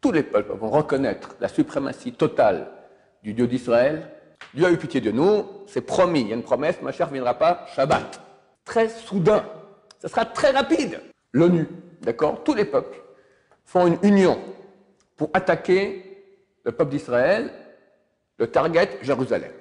tous les peuples vont reconnaître la suprématie totale du Dieu d'Israël, Dieu a eu pitié de nous, c'est promis, il y a une promesse, Mashiach ne viendra pas Shabbat. Très soudain, ça sera très rapide. L'ONU, d'accord, tous les peuples font une union pour attaquer le peuple d'Israël, le target Jérusalem.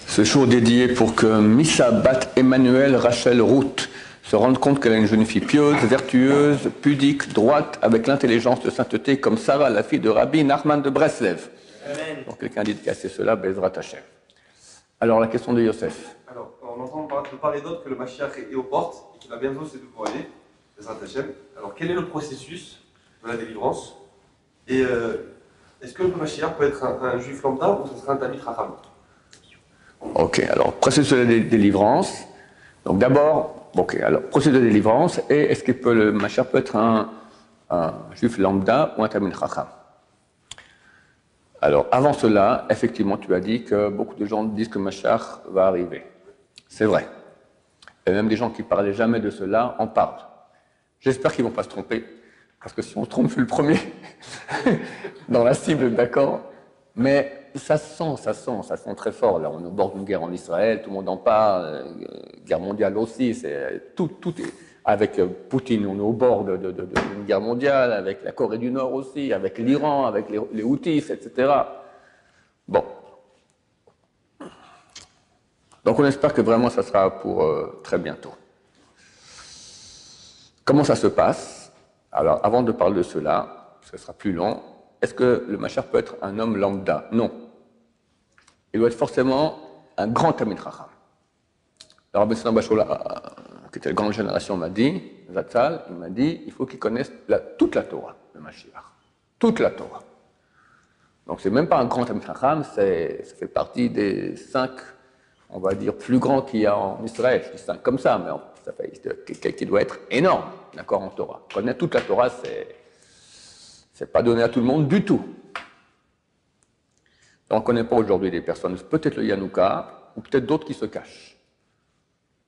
Ce jour dédié pour que Misha Bat Emmanuel Rachel Ruth se rende compte qu'elle est une jeune fille pieuse, vertueuse, pudique, droite, avec l'intelligence de sainteté comme Sarah, la fille de Rabbi Nachman de Breslev. Amen. Donc quelqu'un dit de casser cela, Bezrat Hashem. Alors la question de Yosef. Alors, on entend de part et d'autre que le Mashiach est aux portes et qu'il va bientôt se dévoiler, Bezrat Hashem. Alors quel est le processus de la délivrance? Et est-ce que le Mashiach peut être un juif lambda ou ce sera un Talmid Chacham? Ok, alors processus de délivrance. Donc d'abord, ok, alors processus de délivrance et est-ce que le Mashiach peut être un juif lambda ou un Talmid Chacham? Alors avant cela, effectivement, tu as dit que beaucoup de gens disent que Mashiach va arriver. C'est vrai. Et même des gens qui ne parlaient jamais de cela en parlent. J'espère qu'ils ne vont pas se tromper, parce que si on se trompe, je suis le premier dans la cible, d'accord? Mais ça sent très fort. Là, on est au bord d'une guerre en Israël, tout le monde en parle, guerre mondiale aussi, tout est, avec Poutine, on est au bord d'une guerre mondiale, avec la Corée du Nord aussi, avec l'Iran, avec les Houthis, etc. Bon. Donc on espère que vraiment ça sera pour très bientôt. Comment ça se passe? Alors avant de parler de cela, ce sera plus long, est-ce que le Mashiach peut être un homme lambda? Non. Il doit être forcément un grand Talmid Chacham. Alors Rabbi Shalom Bachola, qui était la grande génération, m'a dit, Zatzal, il m'a dit, il faut qu'il connaisse toute la Torah, le Mashiach. Toute la Torah. Donc c'est même pas un grand Talmid Chacham, ça fait partie des 5, on va dire, plus grands qu'il y a en Israël. Je dis 5 comme ça, mais ça fait qui doit être énorme, d'accord, en Torah. Connaître toute la Torah, c'est pas donné à tout le monde du tout. On ne connaît pas aujourd'hui des personnes, peut-être le Yanouka, ou peut-être d'autres qui se cachent.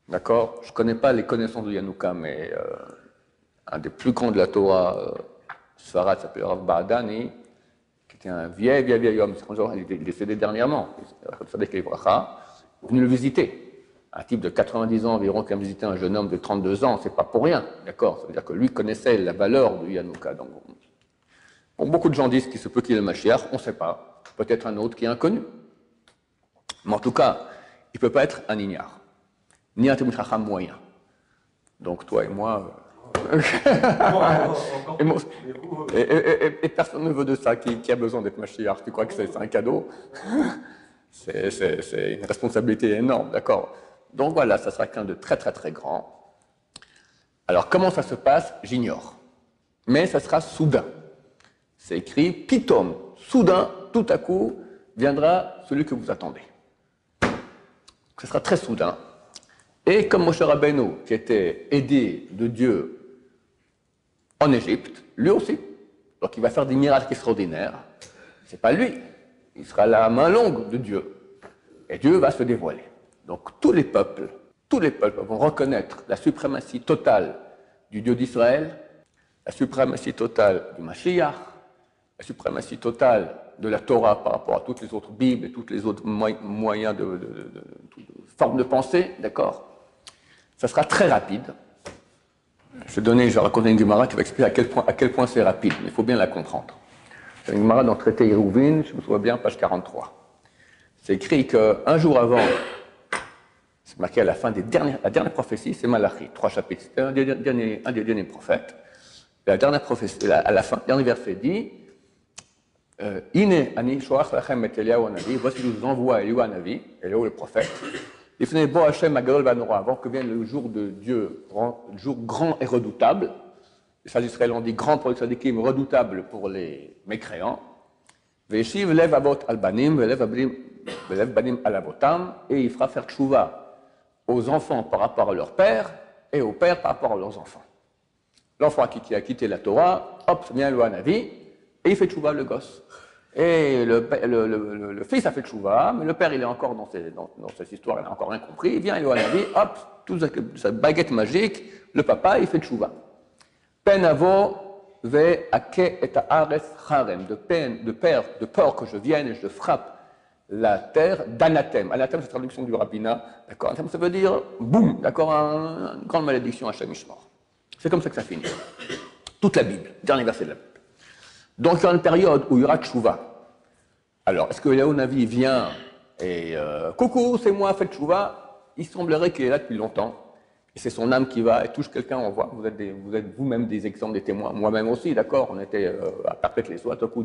D'accord? Je ne connais pas les connaissances de Yanouka, mais un des plus grands de la Torah, Sfarad, s'appelait Rav Baadani, qui était un vieil homme, il est décédé dernièrement, il est venu le visiter. Un type de 90 ans environ qui a visité un jeune homme de 32 ans, c'est pas pour rien, d'accord? Ça veut dire que lui connaissait la valeur du Yanouka. Donc, bon, beaucoup de gens disent qu'il se peut qu'il y ait le Mashiach, on ne sait pas. Peut-être un autre qui est inconnu. Mais en tout cas, il ne peut pas être un ignare, ni un Talmid Chacham moyen. Donc toi et moi... et personne ne veut de ça, qui a besoin d'être Mashiach. Tu crois que c'est un cadeau? C'est une responsabilité énorme, d'accord? Donc voilà, ça sera quelqu'un de très très très grand. Alors comment ça se passe? J'ignore. Mais ça sera soudain. C'est écrit Pitom, soudain, tout à coup, viendra celui que vous attendez. Ce sera très soudain. Et comme Moshe Rabbeinu, qui était aidé de Dieu en Égypte, lui aussi. Donc il va faire des miracles extraordinaires. C'est pas lui. Il sera la main longue de Dieu. Et Dieu va se dévoiler. Donc tous les peuples vont reconnaître la suprématie totale du Dieu d'Israël, la suprématie totale du Mashiach, la suprématie totale de la Torah par rapport à toutes les autres Bibles et tous les autres moyens de formes de pensée, d'accord? Ça sera très rapide. Je vais raconter une Gemara qui va expliquer à quel point c'est rapide, mais il faut bien la comprendre. C'est une Gemara dans le traité Hérouvin, je me souviens bien, page 43. C'est écrit qu'un jour avant, c'est marqué à la fin la dernière prophétie, c'est Malachi, 3 chapitres, c'est un des derniers prophètes. La dernière prophétie, à la fin, le dernier verset dit Ine ani shoach lachem et Eliyahu Hanavi, voici je vous envoie Eliyahu Hanavi, Eliyahu le prophète, Ifnei bo Hashem hagadol v'hanora, avant que vienne le jour de Dieu, le jour grand et redoutable. Les sages d'Israël ont dit grand pour les tzadikim, redoutable pour les mécréants. Ve'eshiv lev avot al banim, ve'lev banim al avotam, et il fera faire tchouva aux enfants par rapport à leur père et aux pères par rapport à leurs enfants. L'enfant qui a quitté la Torah, hop, vient le Hanavi, et il fait tchouva le gosse. Et le fils a fait tchouva, mais le père, il est encore dans cette histoire, il n'a encore rien compris. Il vient, il est au Navi, hop, toute sa baguette magique, le papa, il fait tchouva. Penavo ve ake et haaretz harem, de peur que je vienne et je frappe la terre d'anathème. Anathème, c'est la traduction du rabbinat, d'accord. Anathème, ça veut dire boum, d'accord, une grande malédiction à Shemishmor. C'est comme ça que ça finit. Toute la Bible, dernier verset de la Bible. Donc il y aura une période où il y aura tchouva. Alors, est-ce que Léo Navi vient et coucou, c'est moi, faites tchouva? Il semblerait qu'il est là depuis longtemps. Et c'est son âme qui va et touche quelqu'un, on voit. Vous êtes vous-même des exemples, des témoins. Moi-même aussi, d'accord. On était à perpète les soirs, tout à coup,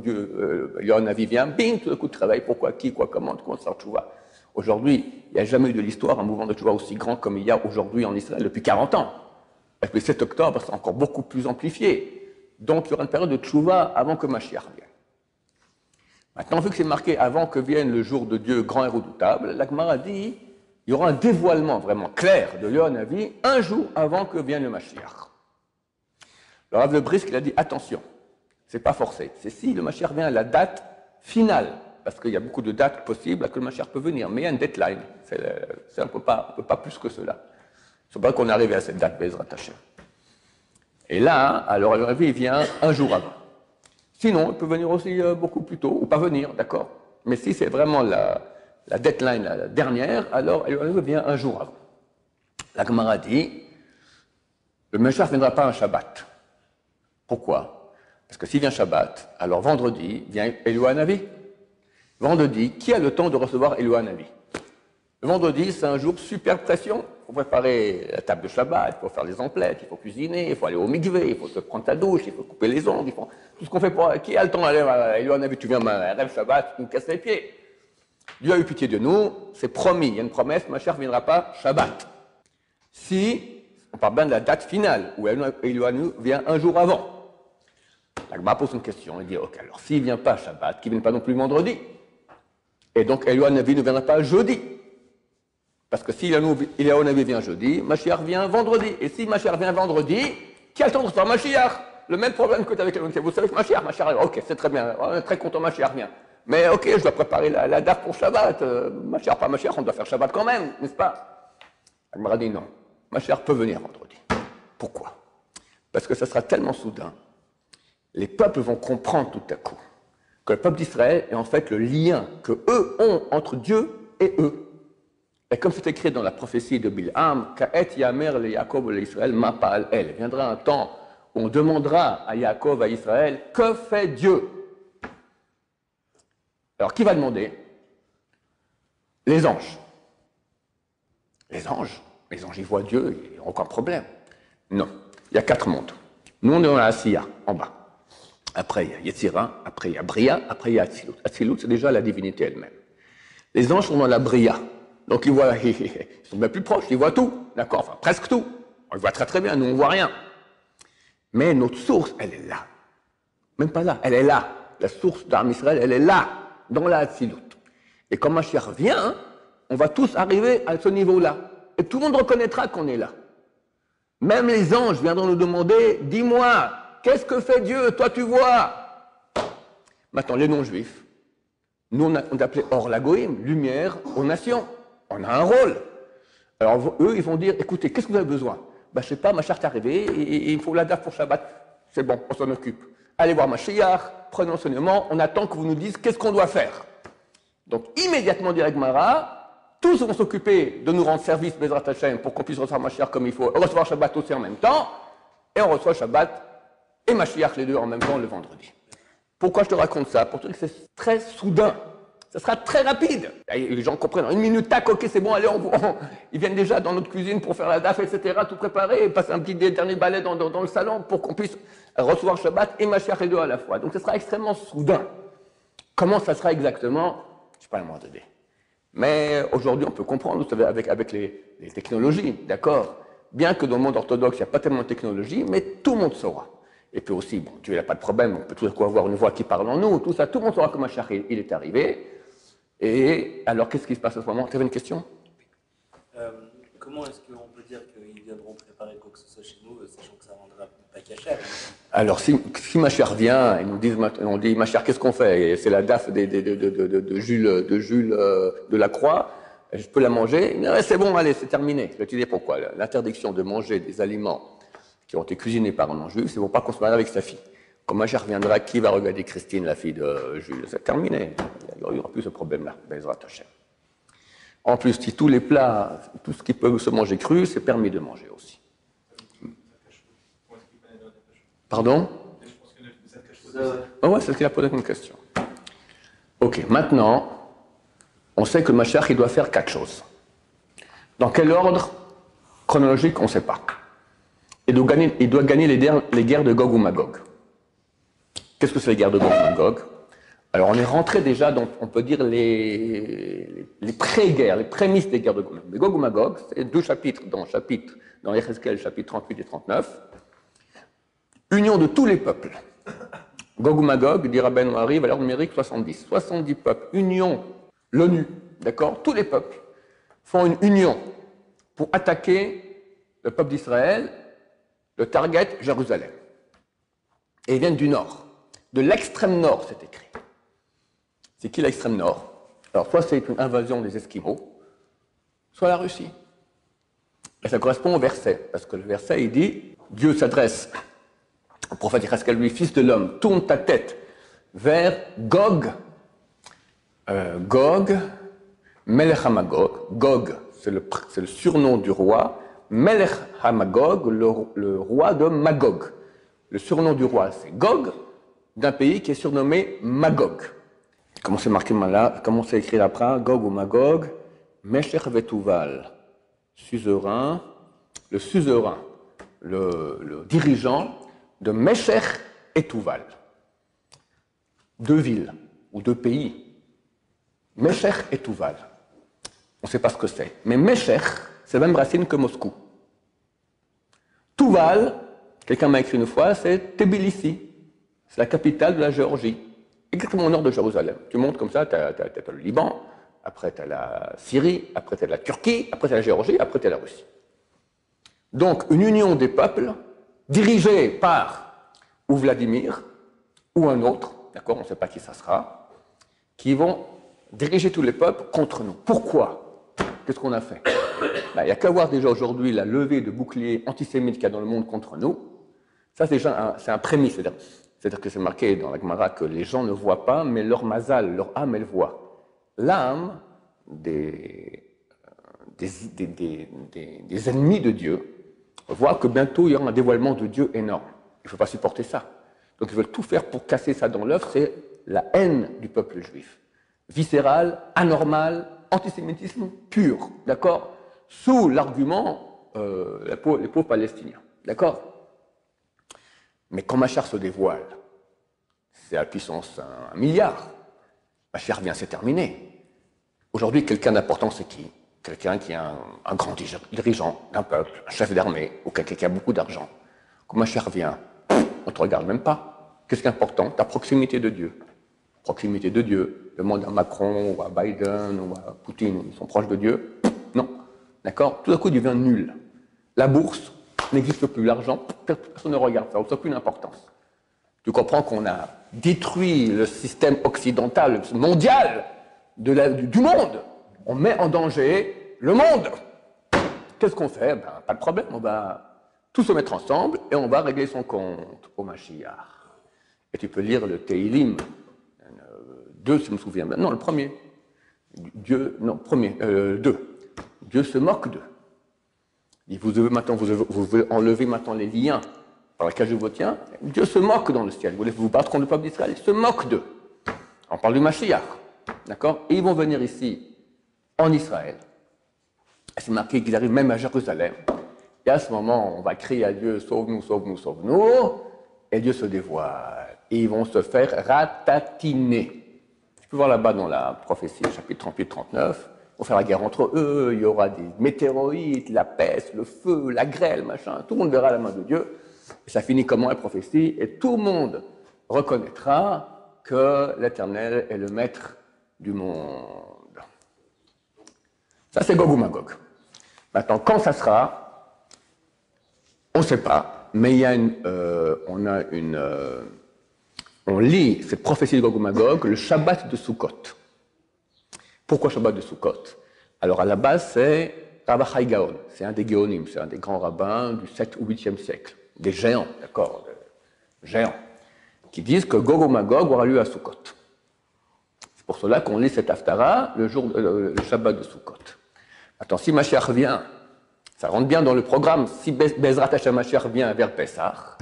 Léo Navi vient, bing, tout à coup de travail. Pourquoi, qui, quoi, comment, tout le monde sort tchouva. Aujourd'hui, il n'y a jamais eu de l'histoire un mouvement de tchouva aussi grand comme il y a aujourd'hui en Israël depuis 40 ans. Et puis 7 octobre, c'est encore beaucoup plus amplifié. Donc, il y aura une période de tchouva avant que Mashiach vienne. Maintenant, vu que c'est marqué avant que vienne le jour de Dieu grand et redoutable, la Gemara dit il y aura un dévoilement vraiment clair de Léon Navi un jour avant que vienne le Mashiach. Le Rav de Brisk, il a dit attention, c'est pas forcé. C'est si le Mashiach vient à la date finale, parce qu'il y a beaucoup de dates possibles à que le Mashiach peut venir, mais il y a une deadline. On ne peut pas plus que cela. Il ne faut pas qu'on arrive à cette date, Bezrat Hashem. Et là, alors le Navi vient un jour avant. Sinon, il peut venir aussi beaucoup plus tôt, ou pas venir, d'accord. Mais si c'est vraiment la deadline, la dernière, alors le Navi vient un jour avant. La Gemara dit, le Mashiach ne viendra pas un Shabbat. Pourquoi? Parce que s'il vient Shabbat, alors vendredi vient Eliyahu Navi. Vendredi, qui a le temps de recevoir Eliyahu Navi? Le vendredi, c'est un jour super pression. Il faut préparer la table de Shabbat, il faut faire les emplettes, il faut cuisiner, il faut aller au mikvé, il faut se prendre ta douche, il faut couper les ongles, il faut tout ce qu'on fait pour... Qui a le temps d'aller à Eliyahu Navi? Tu viens à rêve Shabbat, tu me casses les pieds. Dieu a eu pitié de nous, c'est promis, il y a une promesse, Mashiach ne viendra pas Shabbat. Si, on parle bien de la date finale, où Eliyahu Navi vient un jour avant. La Gemara pose une question, il dit, ok, alors s'il ne vient pas Shabbat, qu'il ne vienne pas non plus vendredi. Et donc Eliyahu Navi ne viendra pas jeudi. Parce que si Eliyahu Navi vient jeudi, Mashiach vient vendredi. Et si Mashiach vient vendredi, qui a le temps de recevoir Mashiach? Le même problème que tu as avec Eliyahu Navi. Vous savez que Mashiach arrive. Ok, c'est très bien. On est très content, Mashiach vient. Mais ok, je dois préparer la date pour Shabbat. Mashiach, pas Mashiach, on doit faire Shabbat quand même, n'est-ce pas? Elle m'a dit non. Mashiach peut venir vendredi. Pourquoi? Parce que ça sera tellement soudain. Les peuples vont comprendre tout à coup que le peuple d'Israël est en fait le lien que eux ont entre Dieu et eux. Et comme c'est écrit dans la prophétie de Bilham, Ka'et Yamer le Yaakov le Israël ma pa'al el. Viendra un temps où on demandera à Yaakov, à Israël, que fait Dieu? Alors qui va demander? Les anges. Les anges, ils voient Dieu, ils n'ont aucun problème. Non, il y a 4 mondes. Nous, on est dans la Asiya, en bas. Après, il y a Yetzira, après, il y a Bria, après, il y a Atzilut. Atzilut, c'est déjà la divinité elle-même. Les anges sont dans la Bria. Donc ils voient, ils sont bien plus proches, ils voient tout, d'accord, enfin presque tout. On le voit très très bien, nous on ne voit rien. Mais notre source, elle est là. Même pas là, elle est là. La source d'Am Israël, elle est là, dans la Hatzilut. Et quand Mashiach vient, on va tous arriver à ce niveau-là. Et tout le monde reconnaîtra qu'on est là. Même les anges viendront nous demander, dis-moi, qu'est-ce que fait Dieu? Toi tu vois. Maintenant, les non-juifs, nous on appelait Or Lagoïm, lumière aux nations. On a un rôle. Alors eux, ils vont dire, écoutez, qu'est-ce que vous avez besoin? Ben, je sais pas, Mashiach est arrivé, et il faut la date pour Shabbat. C'est bon, on s'en occupe. Allez voir Mashiach, prenez l'enseignement, on attend que vous nous disiez qu'est-ce qu'on doit faire. Donc immédiatement, dit la Gemara, tous vont s'occuper de nous rendre service, Bezrat Hashem, pour qu'on puisse recevoir Mashiach comme il faut, recevoir Shabbat aussi en même temps, et on reçoit Shabbat et Mashiach les deux en même temps le vendredi. Pourquoi je te raconte ça? Pour te dire que c'est très soudain. Ça sera très rapide. Et les gens comprennent. En 1 minute, tac, ok, c'est bon, allez, ils viennent déjà dans notre cuisine pour faire la daf, etc., tout préparer, et passer un petit dernier balai dans le salon pour qu'on puisse recevoir Shabbat et Mashiach les deux à la fois. Donc, ce sera extrêmement soudain. Comment ça sera exactement? Je n'ai pas le moyen d'aider. Mais aujourd'hui, on peut comprendre, vous savez, avec les technologies, d'accord? Bien que dans le monde orthodoxe, il n'y a pas tellement de technologie, mais tout le monde saura. Et puis aussi, bon, Dieu n'a pas de problème, on peut tout à coup avoir une voix qui parle en nous, tout ça, tout le monde saura que Mashiach, il est arrivé. Et alors, qu'est-ce qui se passe à ce moment? Tu avais une question? Comment est-ce qu'on peut dire qu'ils viendront préparer quoi que ce soit chez nous, sachant que ça rendra pas cachère. Alors, si Mashiach vient, on dit Mashiach, qu'est-ce qu'on fait? C'est la daf de Jules de la Croix, je peux la manger? Ouais, c'est bon, allez, c'est terminé. Je vais te dire pourquoi. L'interdiction de manger des aliments qui ont été cuisinés par un non-juif, c'est pour pas qu'on se marie avec sa fille. Quand Mashiach viendra, qui va regarder Christine, la fille de Jules? C'est terminé. Il n'y aura plus ce problème-là, Bezrat Hashem. En plus, si tous les plats, tout ce qui peut se manger cru, c'est permis de manger aussi. Pardon? Ouais, c'est ce qu'il a posé comme question. Ok, maintenant, on sait que le Mashiach, il doit faire 4 choses. Dans quel ordre chronologique, on ne sait pas. Il doit gagner les guerres de Gog ou Magog. Qu'est-ce que c'est les guerres de Gog ou Magog? Alors, on est rentré déjà dans, on peut dire, les pré-guerres, les prémices des guerres de Gog. Mais Gog ou Magog, c'est 2 chapitres dans Yecheskel, chapitres 38 et 39. Union de tous les peuples. Gog ou Magog, dit Rabbeinu Hari, valeur numérique 70. 70 peuples. Union, l'ONU, d'accord? Tous les peuples font une union pour attaquer le peuple d'Israël, le target Jérusalem. Et ils viennent du nord. De l'extrême nord, c'est écrit. C'est qui l'extrême nord? Alors, soit c'est une invasion des Esquimaux, soit la Russie. Et ça correspond au verset, parce que le verset, il dit, Dieu s'adresse au prophète Yecheskel, lui, fils de l'homme, tourne ta tête vers Gog, Melech HaMagog. Gog, c'est le surnom du roi. Melech HaMagog, le roi de Magog. Le surnom du roi, c'est Gog, d'un pays qui est surnommé Magog. Comment c'est marqué là? Comment c'est écrit là-bas? Gog ou Magog, Meshech Vetuval, suzerain, le dirigeant de Meshech et Tuval. 2 villes ou 2 pays. Meshech et Tuval. On ne sait pas ce que c'est. Mais Meshech, c'est la même racine que Moscou. Tuval, quelqu'un m'a écrit une fois, c'est Tbilissi. C'est la capitale de la Géorgie. Exactement au nord de Jérusalem. Tu montes comme ça, tu as le Liban, après tu as la Syrie, après tu as la Turquie, après tu as la Géorgie, après tu as la Russie. Donc, une union des peuples dirigée par ou Vladimir ou un autre, d'accord, on ne sait pas qui ça sera, qui vont diriger tous les peuples contre nous. Pourquoi? Qu'est-ce qu'on a fait? Il n'y a qu'à voir déjà aujourd'hui la levée de boucliers antisémites qu'il y a dans le monde contre nous. Ça, c'est un prémisse, c'est-à-dire que c'est marqué dans la Gemara que les gens ne voient pas, mais leur mazal, leur âme, elle voit. L'âme des ennemis de Dieu voit que bientôt il y aura un dévoilement de Dieu énorme. Il ne faut pas supporter ça. Donc ils veulent tout faire pour casser ça dans l'œuf, c'est la haine du peuple juif. Viscérale, anormale, antisémitisme pur, d'accord? Sous l'argument, les pauvres Palestiniens, d'accord? Mais quand Mashiach se dévoile, c'est à puissance 1 milliard. Mashiach vient, c'est terminé. Aujourd'hui, quelqu'un d'important, c'est qui? Quelqu'un qui est un grand dirigeant d'un peuple, un chef d'armée, ou quelqu'un qui a beaucoup d'argent. Quand Mashiach vient, on ne te regarde même pas. Qu'est-ce qui est important? Ta proximité de Dieu. Proximité de Dieu. Demande à Macron, ou à Biden, ou à Poutine, ils sont proches de Dieu. Non. D'accord? Tout d'un coup, il devient nul. La bourse n'existe plus. L'argent, personne ne regarde ça. Ça n'a plus d'importance. Tu comprends qu'on a détruit le système occidental, mondial, du monde. On met en danger le monde. Qu'est-ce qu'on fait? Pas de problème. On va tous se mettre ensemble et on va régler son compte au Mashiach. Et tu peux lire le Teilim 2, si je me souviens bien. Non, le premier. Dieu se moque d'eux. Vous devez enlever maintenant les liens par lesquels je vous tiens. Dieu se moque dans le ciel. Vous voulez vous battre contre le peuple d'Israël? Il se moque d'eux. On parle du Mashiach. D'accord? Et ils vont venir ici, en Israël. C'est marqué qu'ils arrivent même à Jérusalem. Et à ce moment, on va crier à Dieu, sauve-nous, sauve-nous, sauve-nous. Et Dieu se dévoile. Et ils vont se faire ratatiner. Tu peux voir là-bas dans la prophétie, chapitre 38-39, ils vont faire la guerre entre eux, il y aura des météorites, la peste, le feu, la grêle, machin. Tout le monde verra la main de Dieu. Et ça finit comment la prophétie? Et tout le monde reconnaîtra que l'Éternel est le maître du monde. Ça, c'est Gog ou Magog. Maintenant, quand ça sera, On ne sait pas, mais il y a on lit cette prophétie de Gog et Magog le Shabbat de Sukkot. Pourquoi Shabbat de Sukkot? Alors à la base, c'est Rabbi Chai Gaon, c'est un des Géonim, c'est un des grands rabbins du 7 ou 8e siècle, des géants, d'accord, géants, qui disent que Gog et Magog aura lieu à Sukkot. C'est pour cela qu'on lit cet Haftara le Shabbat de Sukkot. Attends, si Mashiach vient, ça rentre bien dans le programme, si Bezrat Hashem Mashiach vient vers Pessah,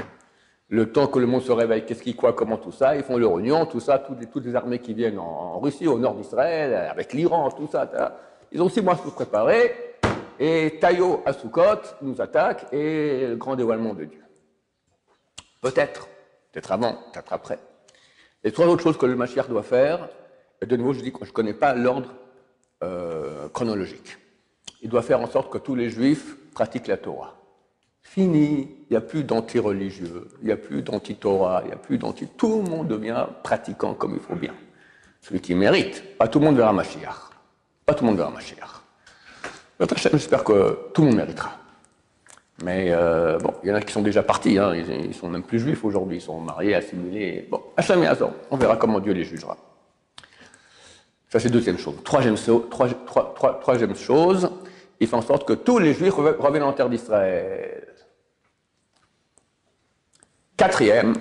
le temps que le monde se réveille, qu'est-ce qui, quoi, comment, tout ça, ils font leur union, tout ça, toutes les armées qui viennent en Russie, au nord d'Israël, avec l'Iran, tout ça, ils ont 6 mois pour se préparer, et Taïo à Sukkot nous attaque, et le grand dévoilement de Dieu. Peut-être avant, peut-être après. Et 3 autres choses que le Mashiach doit faire, et de nouveau, je dis que je ne connais pas l'ordre chronologique. Il doit faire en sorte que tous les Juifs pratiquent la Torah. Fini, il n'y a plus d'anti-religieux, il n'y a plus d'anti-Torah, il n'y a plus d'anti... Tout le monde devient pratiquant comme il faut bien. Celui qui mérite, pas tout le monde verra Mashiach. Pas tout le monde verra Mashiach. J'espère que tout le monde méritera. Mais bon, il y en a qui sont déjà partis, hein, ils sont même plus juifs aujourd'hui, ils sont mariés, assimilés. Bon, Hachem et Hazor, on verra comment Dieu les jugera. Ça, c'est deuxième chose. Troisième chose, il fait en sorte que tous les Juifs reviennent en terre d'Israël. Quatrième,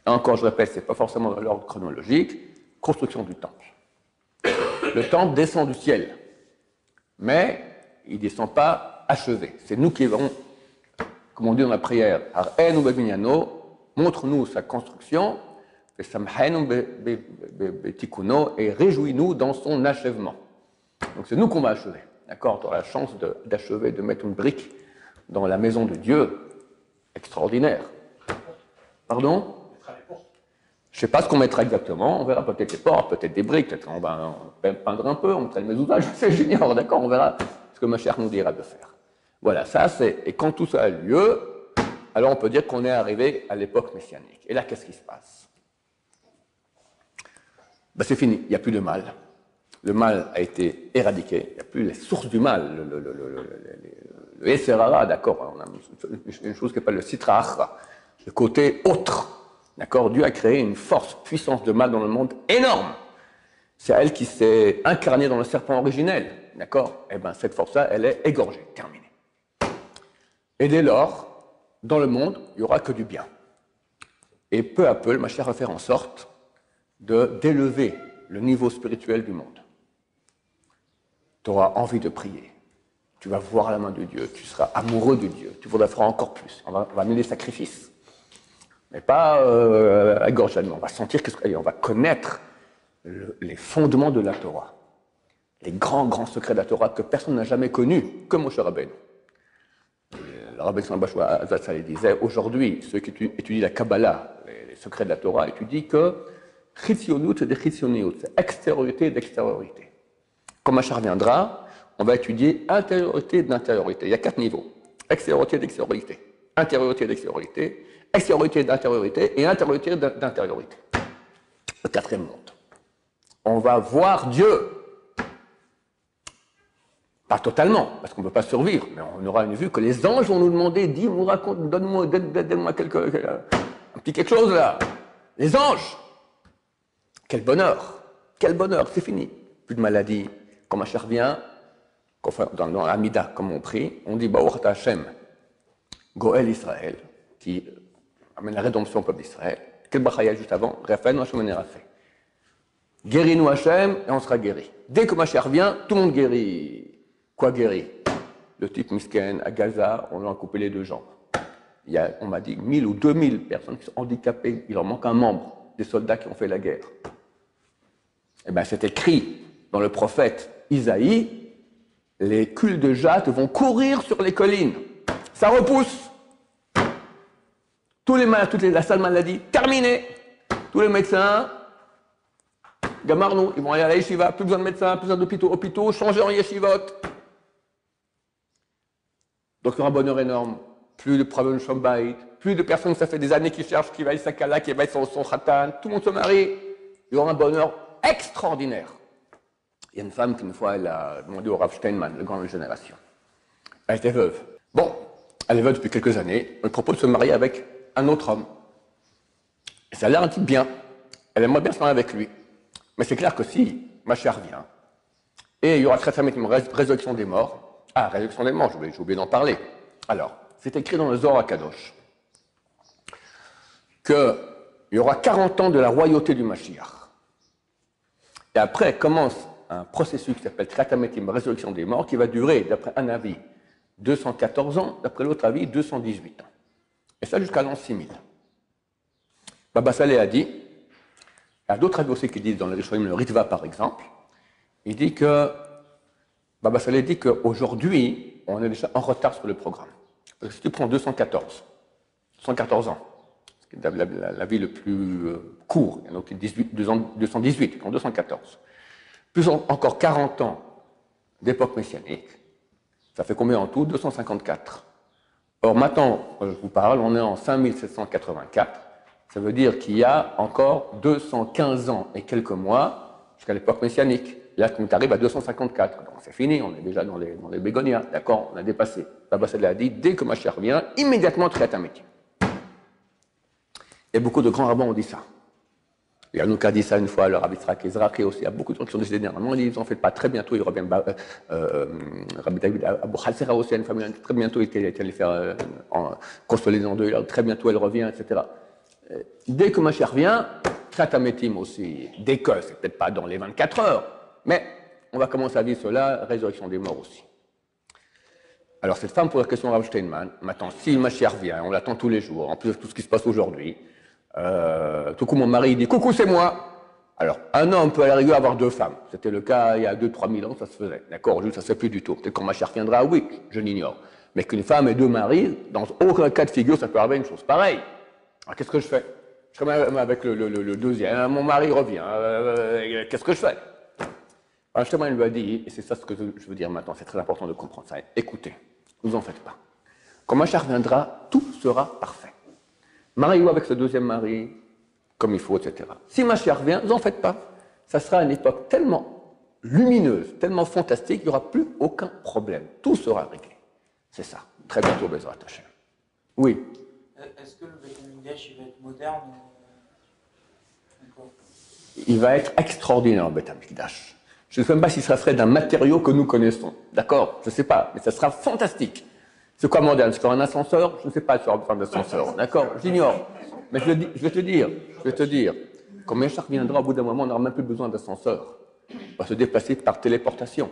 encore je répète, ce n'est pas forcément dans l'ordre chronologique, construction du temple. Le temple descend du ciel, mais il ne descend pas achevé. C'est nous qui verrons, comme on dit dans la prière, Ar'enu be'binyano, montre-nous sa construction, et réjouis-nous dans son achèvement. Donc c'est nous qu'on va achever. D'accord, tu auras la chance d'achever, de mettre une brique dans la maison de Dieu. Extraordinaire. Pardon? Je ne sais pas ce qu'on mettra exactement. On verra peut-être les portes, peut-être des briques, peut-être on va peindre un peu, on mettra le mezouza, je sais, j'ignore, d'accord, on verra ce que Mashiach nous dira de faire. Voilà, ça c'est... Et quand tout ça a lieu, alors on peut dire qu'on est arrivé à l'époque messianique. Et là, qu'est-ce qui se passe? Ben, c'est fini, il n'y a plus de mal. Le mal a été éradiqué, il n'y a plus les sources du mal, le Esserara, d'accord, on a une chose qui s'appelle le Sitra, le côté autre, d'accord, Dieu a créé une force, puissance de mal dans le monde énorme. C'est elle qui s'est incarnée dans le serpent originel, d'accord, et bien cette force-là, elle est égorgée, terminée. Et dès lors, dans le monde, il n'y aura que du bien. Et peu à peu, le Mashiach va faire en sorte d'élever le niveau spirituel du monde. Tu auras envie de prier, tu vas voir la main de Dieu, tu seras amoureux de Dieu, tu voudras faire encore plus. On va amener des sacrifices, mais pas à gorge allemand. On va sentir on va connaître les fondements de la Torah, les grands secrets de la Torah que personne n'a jamais connus, comme Moshe Rabbeinu. Le Rabbi Sambashwa Azatzal disait aujourd'hui, ceux qui étudient la Kabbalah, les secrets de la Torah, étudient que Chitzionut et de Chitzionut, c'est extériorité d'extériorité. Quand Mashiach viendra, on va étudier intériorité d'intériorité. Il y a 4 niveaux. Extériorité d'extériorité, intériorité d'extériorité, extériorité d'intériorité et intériorité d'intériorité. Le 4e monde. On va voir Dieu. Pas totalement, parce qu'on ne peut pas survivre, mais on aura une vue que les anges vont nous demander, dis-moi, raconte, donne-moi un petit quelque chose là. Les anges. Quel bonheur, c'est fini. Plus de maladie. Quand Mashiach vient, dans l'Amida, comme on prie, on dit Baruch Ata Hashem, Goël Israël, qui amène la rédemption au peuple d'Israël. Quel brachaya juste avant, Raphaël Hashem Nerafé. Guéris-nous Hashem et on sera guéri. Dès que Mashiach vient, tout le monde guérit. Quoi guérit? Le type misken à Gaza, on lui a coupé les 2 jambes. On m'a dit 1000 ou 2000 personnes qui sont handicapées, il leur manque un membre, des soldats qui ont fait la guerre. Eh bien, c'est écrit dans le prophète Isaïe, les culs de jatte vont courir sur les collines. Ça repousse. La sale maladie, terminée. Tous les médecins, gamarnou, ils vont aller à la yeshiva, plus besoin de médecins, plus besoin d'hôpitaux, changer en yeshivot. Donc il y aura un bonheur énorme. Plus de problèmes de Shombaït, plus de personnes, ça fait des années qui cherchent qui va être Sakala, qui va être son khatan, tout le monde se marie. Il y aura un bonheur extraordinaire. Il y a une femme qui, une fois, elle a demandé au Rav Steinman, le grand de génération. Elle était veuve. Bon, elle est veuve depuis quelques années, on lui propose de se marier avec un autre homme. Et ça a l'air un type bien, elle aimerait bien se marier avec lui. Mais c'est clair que si Mashiach revient, et il y aura très certainement une résurrection des morts. Ah, résurrection des morts, j'ai oublié d'en parler. Alors, c'est écrit dans le Zohar HaKadosh qu'il y aura 40 ans de la royauté du Mashiach. Et après commence un processus qui s'appelle Tchiat HaMetim, résurrection des morts, qui va durer, d'après un avis, 214 ans, d'après l'autre avis, 218 ans. Et ça jusqu'à l'an 6000. Baba Saleh a dit, il y a d'autres avis aussi qui disent, dans le Rishonim, le Ritva par exemple, il dit que, Baba Saleh dit qu'aujourd'hui, on est déjà en retard sur le programme. Parce que si tu prends 214 ans, c'est la vie le plus court, il y en a qui disent 218, tu prends 214, plus encore 40 ans d'époque messianique, ça fait combien en tout? 254. Or maintenant, je vous parle, on est en 5784, ça veut dire qu'il y a encore 215 ans et quelques mois jusqu'à l'époque messianique. Là, tu arrives à 254, donc c'est fini, on est déjà dans les bégonias, d'accord, on a dépassé. Baba Saleh a dit, dès que Mashiach revient, immédiatement Tchiat HaMetim. Et beaucoup de grands rabbins ont dit ça. Il y a Anouk a dit ça une fois, le Rabbi Yitzhak Ezraki aussi, il y a beaucoup de gens qui ont décidé dernièrement, ils disent, en fait pas très bientôt, il revient, Rabbi David Abou Hassera aussi, une famille, très bientôt, il était allé faire consoler les en deux, très bientôt elle revient, etc. Dès que Mashiach revient, Tchiat HaMetim aussi, dès que, c'est peut-être pas dans les 24 heures, mais on va commencer à vivre cela, résurrection des morts aussi. Alors cette femme pose la question à Rav Steinman, maintenant si Mashiach revient, on l'attend tous les jours, en plus de tout ce qui se passe aujourd'hui, tout coup mon mari il dit coucou c'est moi. Alors un homme peut à la rigueur avoir deux femmes, c'était le cas il y a 2-3 000 ans, ça se faisait, d'accord, aujourd'hui ça se fait plus du tout, peut-être quand Mashiach reviendra, oui, je l'ignore, mais qu'une femme et deux maris, dans aucun cas de figure ça peut arriver une chose pareille. Alors qu'est-ce que je fais? Je serai même avec le deuxième, mon mari revient, qu'est-ce que je fais? Alors justement, il lui a dit, et c'est ça ce que je veux dire maintenant, c'est très important de comprendre ça. Écoutez, ne vous en faites pas. Quand Mashiach reviendra, tout sera parfait. Mariez-vous avec ce deuxième mari, comme il faut, etc. Si Mashiach revient, ne vous en faites pas. Ça sera une époque tellement lumineuse, tellement fantastique, il n'y aura plus aucun problème. Tout sera réglé. C'est ça. Très bientôt, Bezrat Hashem. Oui. Est-ce que le Beit HaMikdash il va être moderne Il va être extraordinaire, le Beit HaMikdash. Je ne sais même pas s'il sera fait d'un matériau que nous connaissons. D'accord? Je ne sais pas, mais ça sera fantastique. C'est quoi moderne? C'est un ascenseur? Je ne sais pas si on va faire un ascenseur. D'accord? J'ignore. Mais je vais te dire. Quand Mashiach viendra, au bout d'un moment, on n'aura même plus besoin d'ascenseur. On va se déplacer par téléportation,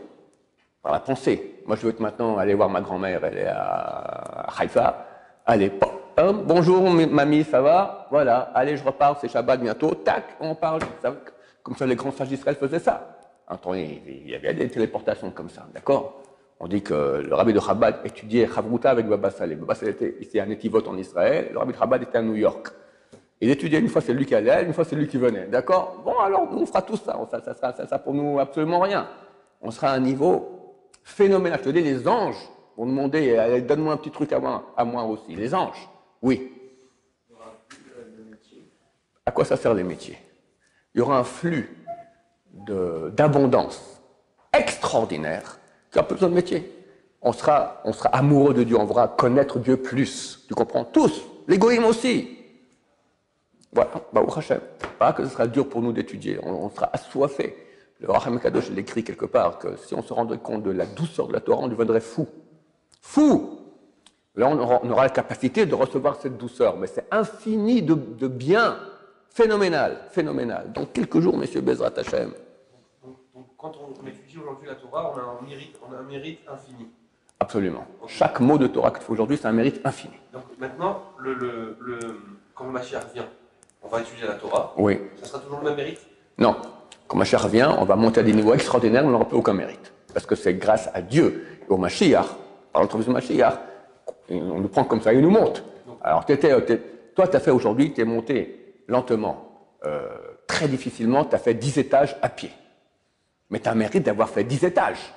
par la pensée. Moi, je veux maintenant aller voir ma grand-mère, elle est à Haïfa. Allez, bonjour mamie, ça va? Voilà, allez, je repars, c'est Shabbat bientôt. Tac, on parle. Comme ça, les grands sages d'Israël faisaient ça. Il y avait des téléportations comme ça, d'accord? On dit que le rabbi de Chabad étudiait Chavruta avec Baba Saleh. Baba Saleh était à Netivot en Israël, le rabbi de Chabad était à New York. Il étudiait, une fois c'est lui qui allait, une fois c'est lui qui venait, d'accord? Bon, alors nous on fera tout ça, ça sera pour nous absolument rien. On sera à un niveau phénoménal. Je te dis, les anges vont demander, donne-moi un petit truc à moi aussi. Les anges, oui. À quoi ça sert les métiers? Il y aura un flux d'abondance extraordinaire, qui n'a pas besoin de métier. On sera amoureux de Dieu, on va connaître Dieu plus. Tu comprends? Tous, les goïms aussi. Voilà, Baruch Hashem. Pas que ce sera dur pour nous d'étudier, on sera assoiffés. Le Raham Kadosh, il écrit quelque part que si on se rendait compte de la douceur de la Torah, on deviendrait fou. Fou! Là, on aura la capacité de recevoir cette douceur, mais c'est infini de bien. Phénoménal. Dans quelques jours, messieurs Bezrat Hashem. Donc, quand on étudie aujourd'hui la Torah, on a un mérite infini. Absolument. Chaque mot de Torah que tu fais aujourd'hui, c'est un mérite infini. Donc maintenant, quand le Mashiach vient, on va étudier la Torah. Oui. Ça sera toujours le même mérite? Non. Quand Mashiach revient, on va monter à des niveaux extraordinaires, on n'aura plus aucun mérite. Parce que c'est grâce à Dieu et au Mashiach, par l'entreprise du Mashiach, on nous prend comme ça, il nous monte. Alors, toi, tu as fait aujourd'hui, tu es monté lentement, très difficilement, tu as fait 10 étages à pied. Mais tu as un mérite d'avoir fait 10 étages.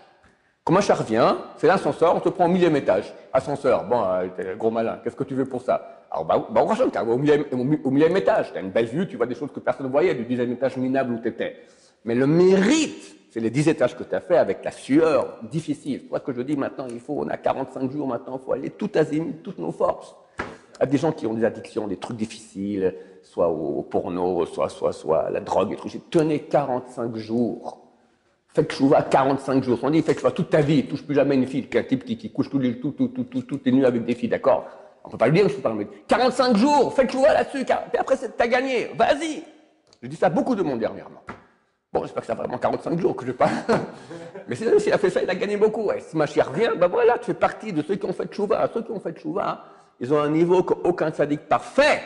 Quand Mashiach revient, c'est l'ascenseur, on te prend au 1000e étage. Ascenseur, bon, t'es gros malin, qu'est-ce que tu veux pour ça? Alors, tu es au 1000e étage, tu as une belle vue, tu vois des choses que personne ne voyait, du 10e étage minable où tu étais. Mais le mérite, C'est les 10 étages que tu as fait avec la sueur difficile. C'est pour ça que je dis maintenant, on a 45 jours maintenant, il faut aller tout azimut, toutes nos forces. Il y a des gens qui ont des addictions, des trucs difficiles, soit au porno, soit à la drogue, des trucs. Tenez 45 jours. Faites chouva 45 jours. On dit faites chouva toute ta vie, touche plus jamais une fille, qu'un type qui couche toutes les nuits avec des filles, d'accord? On ne peut pas le dire, je peux pas le dire. 45 jours, faites chouva là-dessus, et après t'as gagné, vas-y. Je dis ça à beaucoup de monde dernièrement. Bon, j'espère que ça a vraiment 45 jours que je parle. Mais s'il a fait ça, il a gagné beaucoup. Ouais. Si Mashiach revient, ben voilà, tu fais partie de ceux qui ont fait chouva. Ceux qui ont fait chouva, ils ont un niveau qu'aucun sadique parfait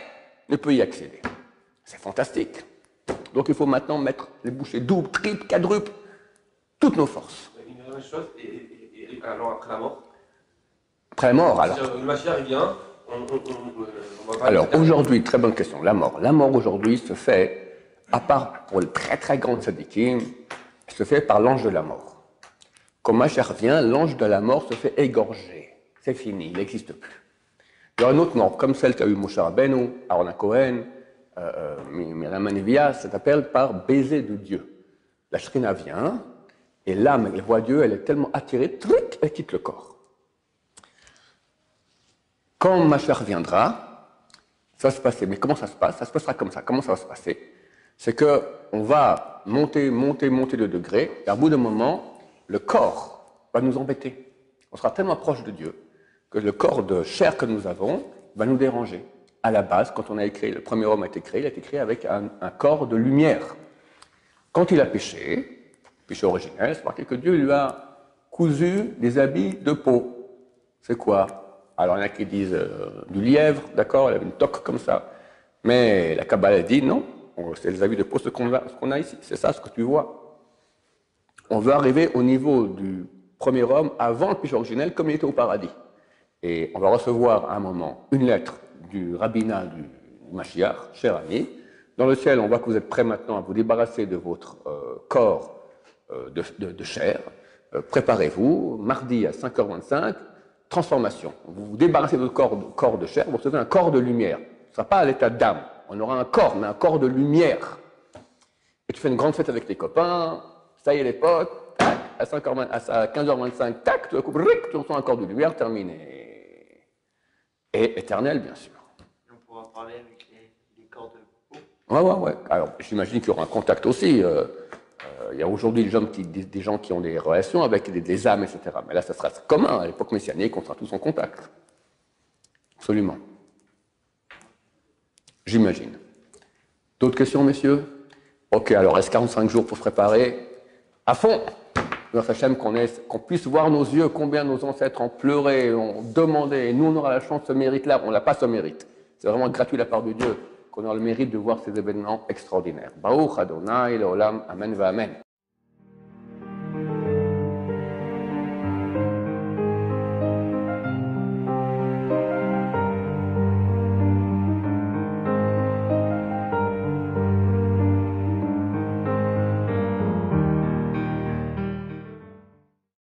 ne peut y accéder. C'est fantastique. Donc il faut maintenant mettre les bouchées doubles, triples, quadruples, toutes nos forces. Une dernière chose, et alors après la mort? Après la mort, alors. Le Mashiach, il vient, on va pas... Alors aujourd'hui, très bonne question, la mort. La mort aujourd'hui se fait, à part pour les très très grandes sadikim, se fait par l'ange de la mort. Quand Mashiach vient, l'ange de la mort se fait égorger. C'est fini, il n'existe plus. Il y a une autre mort, comme celle qu'a eu Moshe Rabbeinu, Aaron Cohen, Miriam Anevia, ça s'appelle par baiser de Dieu. La Shrina vient, et l'âme, elle voit Dieu, elle est tellement attirée, truc, elle quitte le corps. Quand Mashiach viendra, ça va se passer. Mais comment ça se passe? Ça se passera comme ça. Comment ça va se passer? C'est qu'on va monter de degrés, et à bout d'un moment, le corps va nous embêter. On sera tellement proche de Dieu que le corps de chair que nous avons va nous déranger. À la base, quand on a écrit, le premier homme a été créé, il a été créé avec un corps de lumière. Quand il a péché originel, c'est marqué que Dieu lui a cousu des habits de peau. C'est quoi? Alors il y en a qui disent du lièvre, d'accord, il avait une toque comme ça. Mais la Kabbalah dit non, c'est les habits de peau, ce qu'on a ici, c'est ça ce que tu vois. On veut arriver au niveau du premier homme avant le péché originel comme il était au paradis. Et on va recevoir à un moment une lettre du rabbinat du Mashiach, cher ami. Dans le ciel, on voit que vous êtes prêts maintenant à vous débarrasser de votre corps de chair. Préparez-vous, mardi à 5h25, transformation. Vous vous débarrassez de votre corps de chair, vous recevez un corps de lumière. Ce ne sera pas à l'état d'âme. On aura un corps, mais un corps de lumière. Et tu fais une grande fête avec tes copains, ça y est les potes, tac, à 15h25, tac, tu reçois un corps de lumière, terminé. Et éternel, bien sûr. On pourra parler avec les corps de peau. Ouais. Alors, j'imagine qu'il y aura un contact aussi. Il y a aujourd'hui des gens qui ont des relations avec des âmes, etc. Mais là, ça sera commun. À l'époque messianique, on sera tous en contact. Absolument. J'imagine. D'autres questions, messieurs? Ok, alors reste 45 jours pour se préparer. À fond! Merci Hachem qu'on puisse voir nos yeux, combien nos ancêtres ont pleuré, ont demandé. Et nous, on aura la chance, ce mérite-là. On n'a pas ce mérite. C'est vraiment gratuit de la part de Dieu qu'on a le mérite de voir ces événements extraordinaires. Baruch Adonai, Leolam, Amen, va Amen.